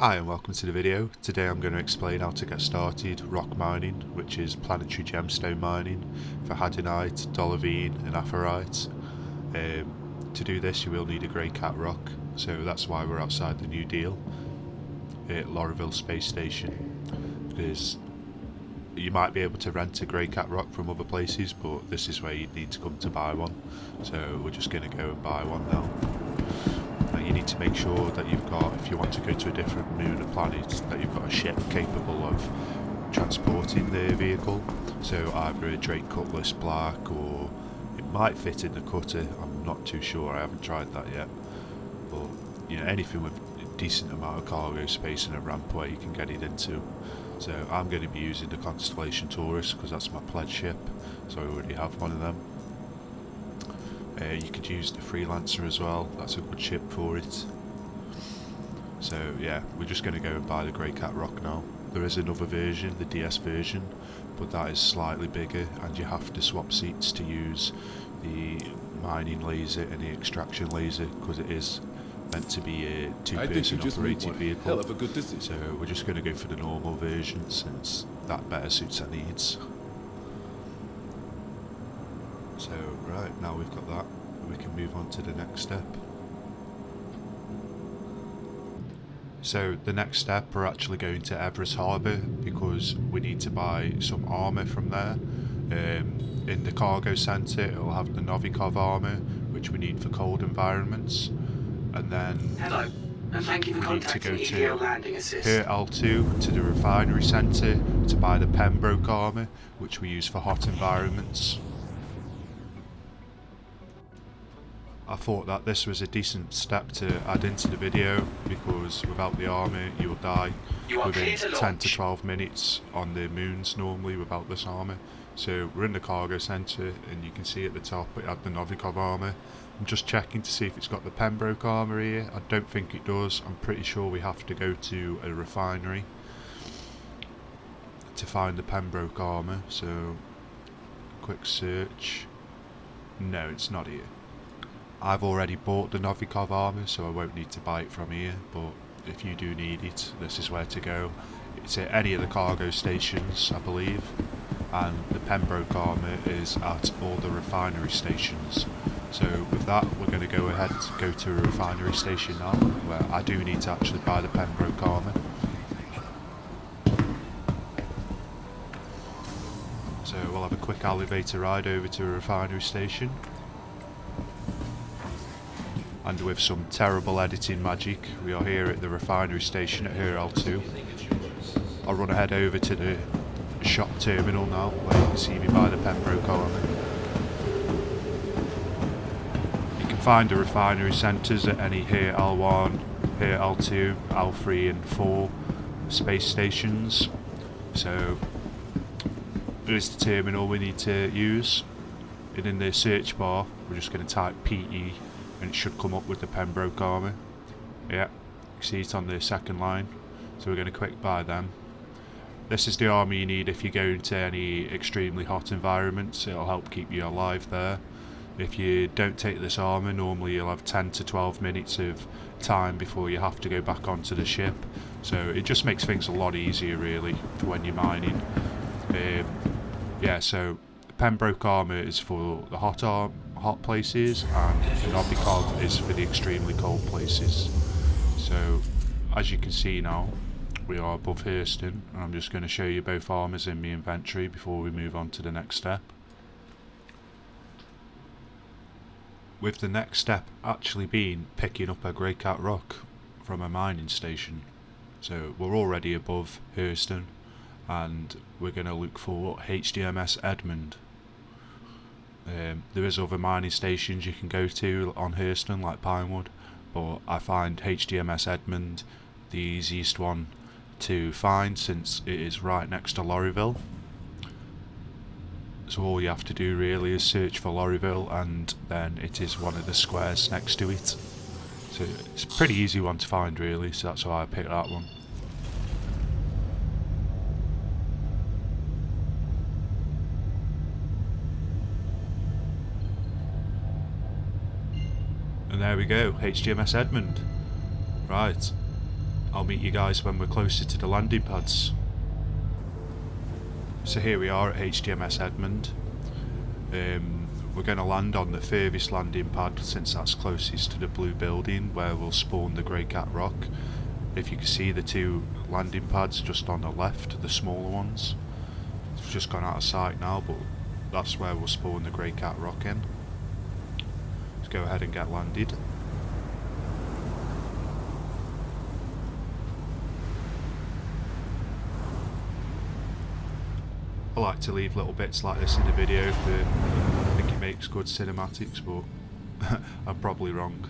Hi and welcome to the video. Today I'm going to explain how to get started rock mining, which is planetary gemstone mining for hadonite, dolomite and aphrite. To do this you will need a Greycat rock, so that's why we're outside the New Deal at Lorreville Space Station, because you might be able to rent a Greycat rock from other places, but this is where you'd need to come to buy one, so we're just going to go and buy one now. You need to make sure that you've got, if you want to go to a different moon or planet, that you've got a ship capable of transporting the vehicle. So either a Drake Cutlass Black, or it might fit in the cutter, I'm not too sure, I haven't tried that yet. But you know, anything with a decent amount of cargo space and a rampway you can get it into. So I'm going to be using the Constellation Taurus because that's my pledge ship, so I already have one of them. You could use the Freelancer as well, that's a good ship for it. So yeah, we're just going to go and buy the Greycat rock now. There is another version, the DS version, but that is slightly bigger and you have to swap seats to use the mining laser and the extraction laser, because it is meant to be a two-person operated vehicle. Hell of a good decision. So we're just going to go for the normal version since that better suits our needs. So right, now we've got that, we can move on to the next step. So the next step, we're actually going to Everest Harbour because we need to buy some armour from there. In the cargo centre it'll have the Novikov armour, which we need for cold environments. And then hello, and thank you for contacting EDL Landing Assist. Here L2 to the refinery centre to buy the Pembroke armour, which we use for hot environments. I thought that this was a decent step to add into the video because without the armour you will die within 10 to 12 minutes on the moons normally without this armour. So we're in the cargo centre and you can see at the top it had the Novikov armour. I'm just checking to see if it's got the Pembroke armour here. I don't think it does. I'm pretty sure we have to go to a refinery to find the Pembroke armour. So quick search. No, it's not here. I've already bought the Novikov armour, so I won't need to buy it from here, but if you do need it, this is where to go. It's at any of the cargo stations, I believe, and the Pembroke armour is at all the refinery stations. So with that, we're going to go ahead and go to a refinery station now, where I do need to actually buy the Pembroke armour. So we'll have a quick elevator ride over to a refinery station. And with some terrible editing magic, we are here at the refinery station at Here L2. I'll run ahead over to the shop terminal now, where you can see me buy the Pembroke armour. You can find the refinery centres at any Here L1, Here L2, L3 and 4 space stations. So there's the terminal we need to use, and in the search bar we're just going to type PE and it should come up with the Pembroke armour. Yeah, you see it on the second line, so we're going to quick buy them. This is the armour you need if you go into any extremely hot environments, it'll help keep you alive there. If you don't take this armour, normally you'll have 10 to 12 minutes of time before you have to go back onto the ship, so it just makes things a lot easier really for when you're mining. Yeah, so the Pembroke armour is for the hot places, and Novikov is for the extremely cold places. So as you can see now, we are above Hurston, and I'm just going to show you both armours in my inventory before we move on to the next step. With the next step actually being picking up a Greycat rock from a mining station. So we're already above Hurston and we're going to look for HDMS Edmund. There is other mining stations you can go to on Hurston like Pinewood, but I find HDMS Edmund the easiest one to find since it is right next to Lorreville. So all you have to do really is search for Lorreville and then it is one of the squares next to it. So it's a pretty easy one to find really, so that's why I picked that one. And there we go, HDMS Edmund. Right, I'll meet you guys when we're closer to the landing pads. So here we are at HDMS Edmund. We're going to land on the furthest landing pad since that's closest to the blue building where we'll spawn the Greycat rock. If you can see the two landing pads just on the left, the smaller ones. It's just gone out of sight now, but that's where we'll spawn the Greycat rock in. Let's go ahead and get landed. I like to leave little bits like this in the video I think it makes good cinematics, but I'm probably wrong.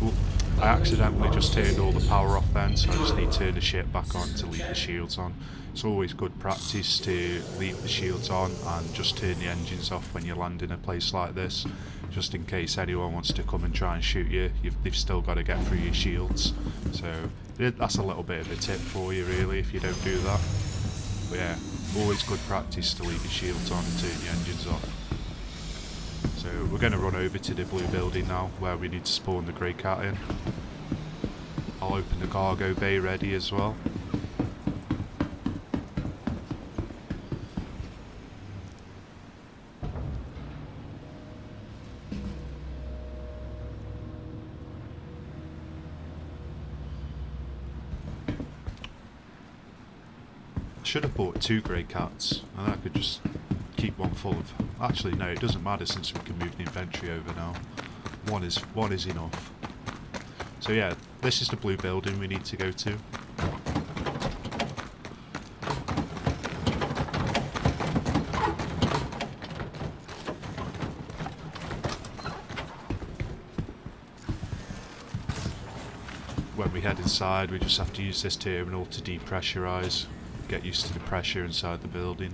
Ooh, I accidentally just turned all the power off then, so I just need to turn the ship back on to leave the shields on. It's always good practice to leave the shields on and just turn the engines off when you land in a place like this, just in case anyone wants to come and try and shoot you. They've still got to get through your shields, so that's a little bit of a tip for you really if you don't do that. But yeah, always good practice to leave your shields on and turn your engines off. So we're going to run over to the blue building now, where we need to spawn the Greycat in. I'll open the cargo bay ready as well. I should have bought 2 Greycats, and I could just keep one full of... Actually no, it doesn't matter since we can move the inventory over now. One is enough. So yeah, this is the blue building we need to go to. When we head inside, we just have to use this terminal to depressurise. Get used to the pressure inside the building.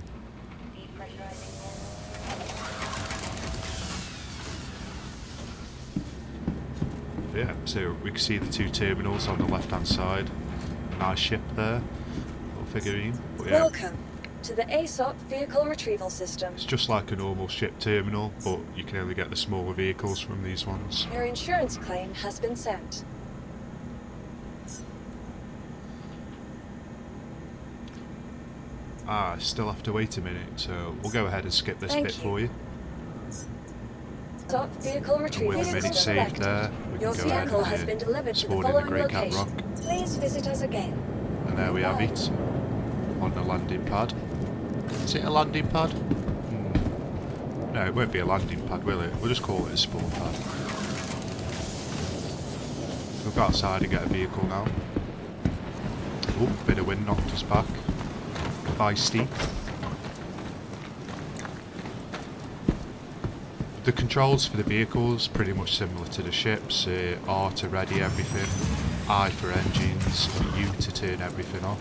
Yeah, so we can see the 2 terminals on the left hand side. Nice ship there, little figurine. But yeah, welcome to the ASOP vehicle retrieval system. it's just like a normal ship terminal, but you can only get the smaller vehicles from these ones. Your insurance claim has been sent. I still have to wait a minute, so we'll go ahead and skip this bit for you. Stop vehicle And retrieval with a minute system saved selected. there, we Your can go ahead vehicle has been delivered and to the spawn in the following Greycat location. rock. Please visit us again. And there we have it, on the landing pad. Is it a landing pad? No, it won't be a landing pad, will it? We'll just call it a spawn pad. We'll go outside and get a vehicle now. Oh, bit of wind knocked us back. Feisty. The controls for the vehicles pretty much similar to the ships. R to ready everything, I for engines, U to turn everything off.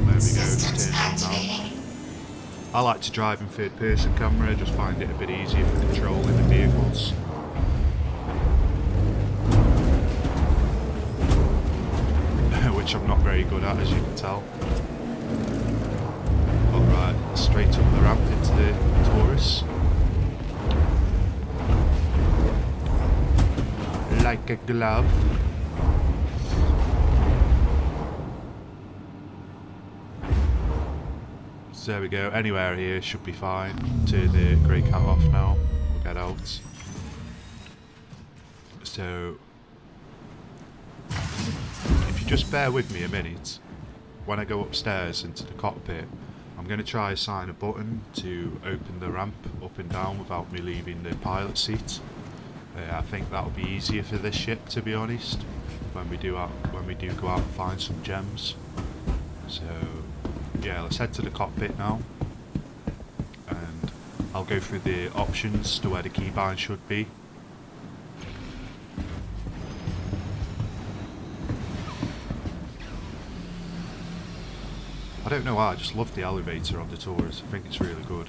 There we go, it's turned on now. I like to drive in third person camera, just find it a bit easier for controlling the vehicles. Which I'm not very good at, as you can tell. Alright, straight up the ramp into the Taurus. Like a glove. So there we go, anywhere here should be fine. Turn the Greycat off now, we'll get out. So, if you just bear with me a minute, when I go upstairs into the cockpit, I'm going to try assign a button to open the ramp up and down without me leaving the pilot seat. I think that'll be easier for this ship, to be honest, when we do go out and find some gems. So yeah, let's head to the cockpit now, and I'll go through the options to where the keybind should be. I don't know why, I just love the elevator on the Taurus. I think it's really good.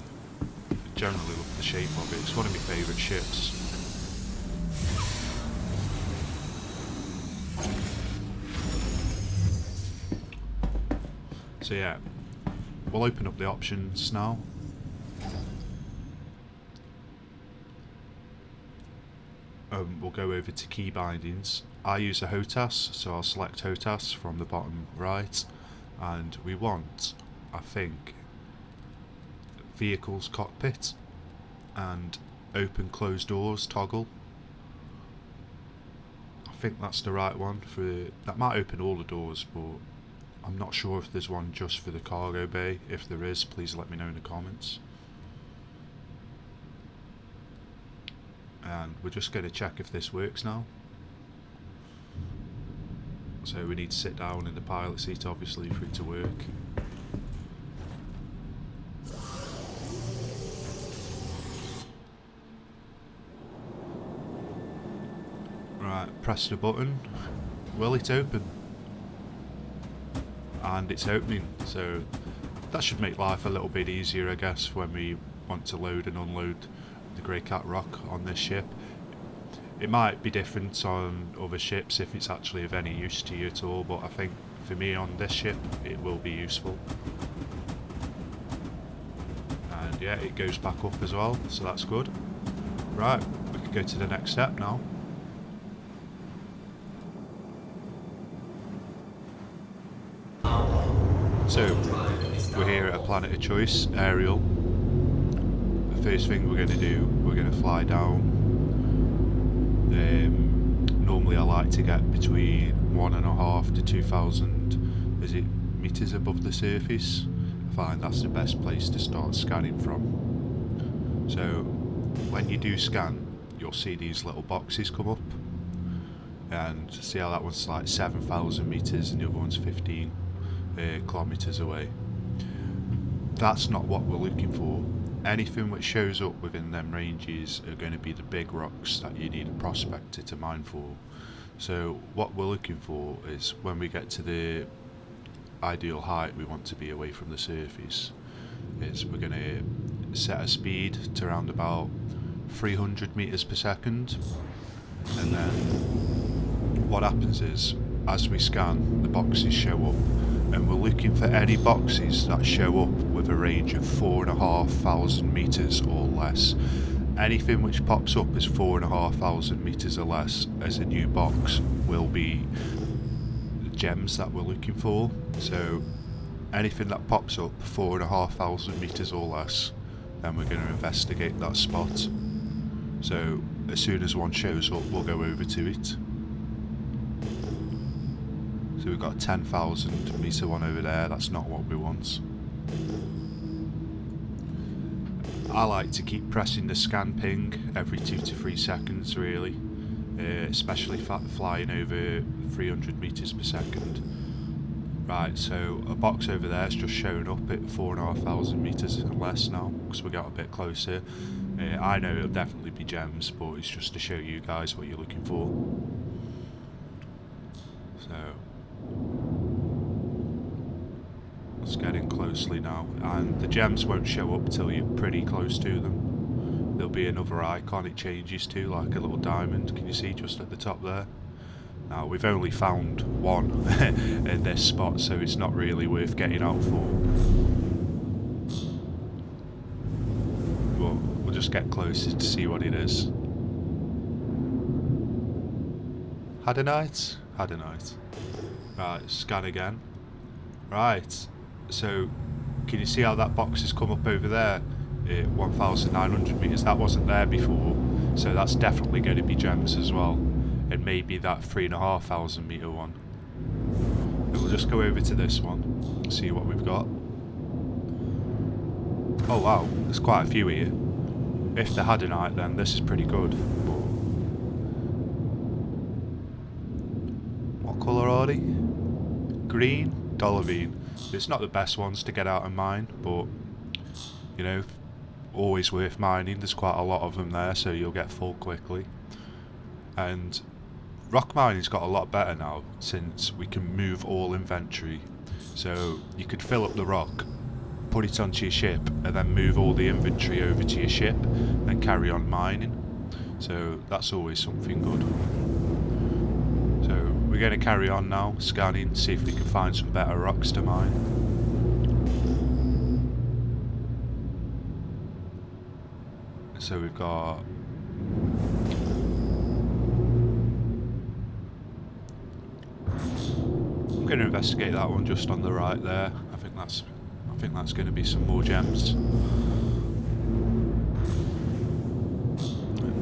I generally love the shape of it. It's one of my favourite ships. So yeah, we'll open up the options now. We'll go over to key bindings. I use a HOTAS, so I'll select HOTAS from the bottom right, and we want, I think, vehicles cockpit and open closed doors toggle. I think that's the right one for that. Might open all the doors, but I'm not sure if there's one just for the cargo bay. If there is, please let me know in the comments. And we're just going to check if this works now. So we need to sit down in the pilot seat obviously for it to work. Right, press the button. Will it open? And it's opening, so that should make life a little bit easier, I guess, when we want to load and unload the Greycat rock on this ship. It might be different on other ships if it's actually of any use to you at all, but I think for me on this ship it will be useful. And yeah, it goes back up as well, so that's good. Right, we can go to the next step now. So, we're here at a planet of choice, aerial. The first thing we're going to do, we're going to fly down. Normally I like to get between 1.5 to 2,000 meters above the surface. I find that's the best place to start scanning from. So, when you do scan, you'll see these little boxes come up. And see how that one's like 7,000 meters and the other one's 15 kilometers away. That's not what we're looking for. Anything which shows up within them ranges are going to be the big rocks that you need a prospector to mine for. So what we're looking for is when we get to the ideal height we want to be away from the surface, is we're going to set a speed to around about 300 meters per second, and then what happens is as we scan the boxes show up, and we're looking for any boxes that show up with a range of 4,500 meters or less. Anything which pops up as 4,500 meters or less as a new box will be the gems that we're looking for. So anything that pops up 4,500 meters or less, then we're going to investigate that spot. So as soon as one shows up, we'll go over to it. So we've got a 10,000 meter one over there, that's not what we want. I like to keep pressing the scan ping every 2 to 3 seconds really, especially flying over 300 meters per second. Right, so a box over there is just showing up at 4,500 meters and less now, because we got a bit closer. I know it'll definitely be gems, but it's just to show you guys what you're looking for. So let's get in closely now, and the gems won't show up till you're pretty close to them. There'll be another icon it changes to, like a little diamond. Can you see just at the top there? Now we've only found one in this spot, so it's not really worth getting out for. But we'll just get closer to see what it is. Had a night? Had a night. Right, scan again. Right, so can you see how that box has come up over there? 1,900 meters. That wasn't there before, so that's definitely going to be gems as well. And maybe that 3,500 meter one. And we'll just go over to this one, see what we've got. Oh wow, there's quite a few here. If they had a night, then this is pretty good. But what colour are they? Green? Dollarine. It's not the best ones to get out and mine, but you know, always worth mining. There's quite a lot of them there, so you'll get full quickly. And rock mining's got a lot better now since we can move all inventory. So you could fill up the rock, put it onto your ship, and then move all the inventory over to your ship and carry on mining. So that's always something good. So we're going to carry on now, scanning, see if we can find some better rocks to mine. So we've got... I'm going to investigate that one just on the right there. I think that's going to be some more gems.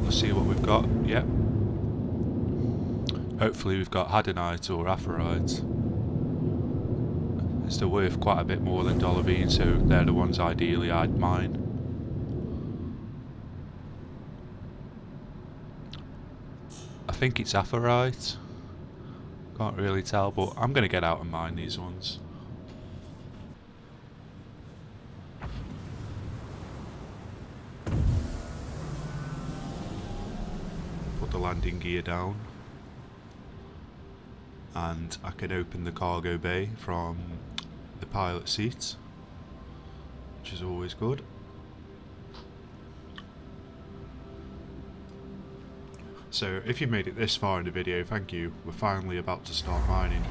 Let's see what we've got. Yep. Hopefully we've got Hadanite or Aphrite. They're worth quite a bit more than Dollarvine, so they're the ones ideally I'd mine. I think it's Aphrite. Can't really tell, but I'm going to get out and mine these ones. Put the landing gear down. And I can open the cargo bay from the pilot seat, which is always good. So if you made it this far in the video, thank you. We're finally about to start mining,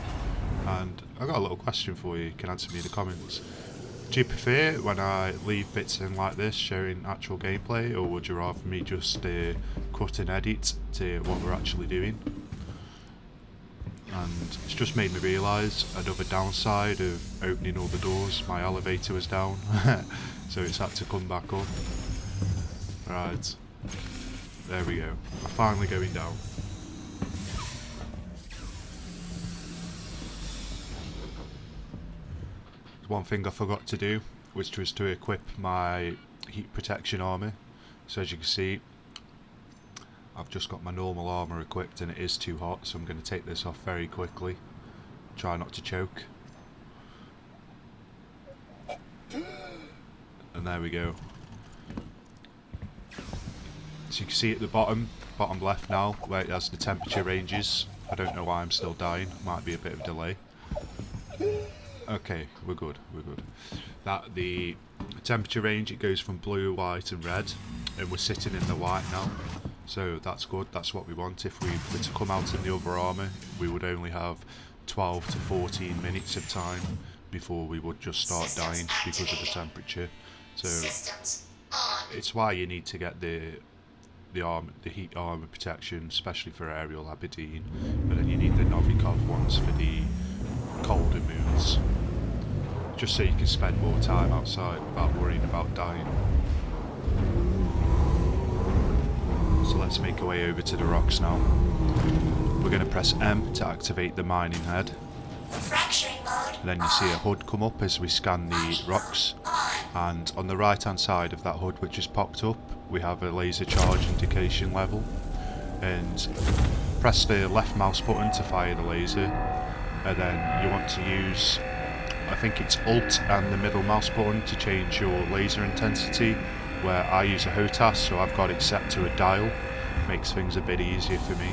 and I've got a little question for you. You can answer me in the comments. Do you prefer when I leave bits in like this showing actual gameplay, or would you rather me just cut and edit to what we're actually doing? And it's just made me realise another downside of opening all the doors. My elevator was down, so it's had to come back up. Right, there we go. I'm finally going down. One thing I forgot to do, which was to equip my heat protection armour. So as you can see, I've just got my normal armour equipped and it is too hot, so I'm going to take this off very quickly. Try not to choke. And there we go. So you can see at the bottom left now, where it has the temperature ranges. I don't know why I'm still dying, might be a bit of delay. Okay, we're good, we're good. The temperature range, it goes from blue, white and red, and we're sitting in the white now. So that's good, that's what we want. If we were to come out in the other armour, we would only have 12 to 14 minutes of time before we would just start dying because of the temperature. So it's why you need to get the heat armour protection, especially for aerial Aberdeen, and then you need the Novikov ones for the colder moons, just so you can spend more time outside without worrying about dying. So let's make our way over to the rocks now. We're going to press M to activate the mining head. And then you see a HUD come up as we scan the rocks. And on the right hand side of that HUD which has popped up, we have a laser charge indication level. And press the left mouse button to fire the laser. And then you want to use, I think it's Alt and the middle mouse button to change your laser intensity. Where I use a HOTAS, so I've got it set to a dial. Makes things a bit easier for me.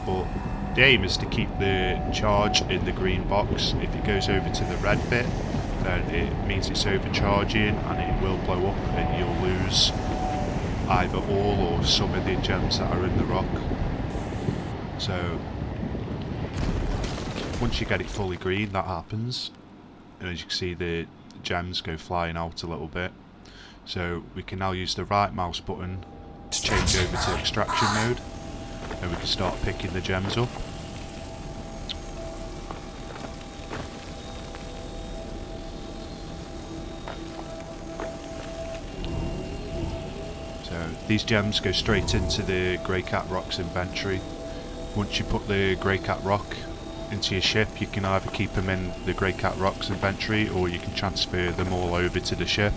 But the aim is to keep the charge in the green box. If it goes over to the red bit, then it means it's overcharging and it will blow up and you'll lose either all or some of the gems that are in the rock. So once you get it fully green, that happens. And as you can see, the gems go flying out a little bit. So we can now use the right mouse button to change over to extraction mode, and we can start picking the gems up. So these gems go straight into the Greycat Rock's inventory. Once you put the Greycat Rock into your ship, you can either keep them in the Greycat Rock's inventory or you can transfer them all over to the ship,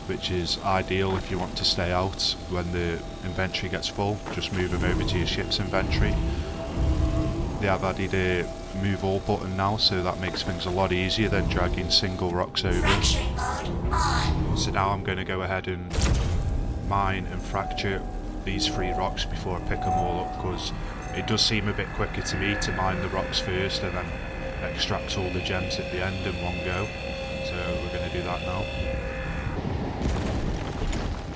which is ideal if you want to stay out when the inventory gets full. Just move them over to your ship's inventory. They have added a move all button now, so that makes things a lot easier than dragging single rocks over. So now I'm going to go ahead and mine and fracture these 3 rocks before I pick them all up, because it does seem a bit quicker to me to mine the rocks first and then extract all the gems at the end in one go. So we're going to do that now.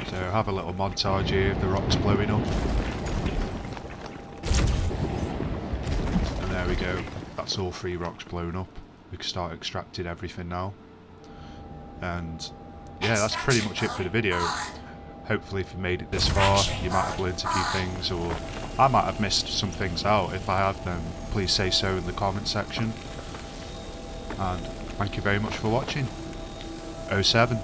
So have a little montage here of the rocks blowing up. And there we go, that's all 3 rocks blown up. We can start extracting everything now. And yeah, that's pretty much it for the video. hopefully if you made it this far, you might have learnt a few things, or I might have missed some things out. If I have, then please say so in the comment section. And thank you very much for watching. 07.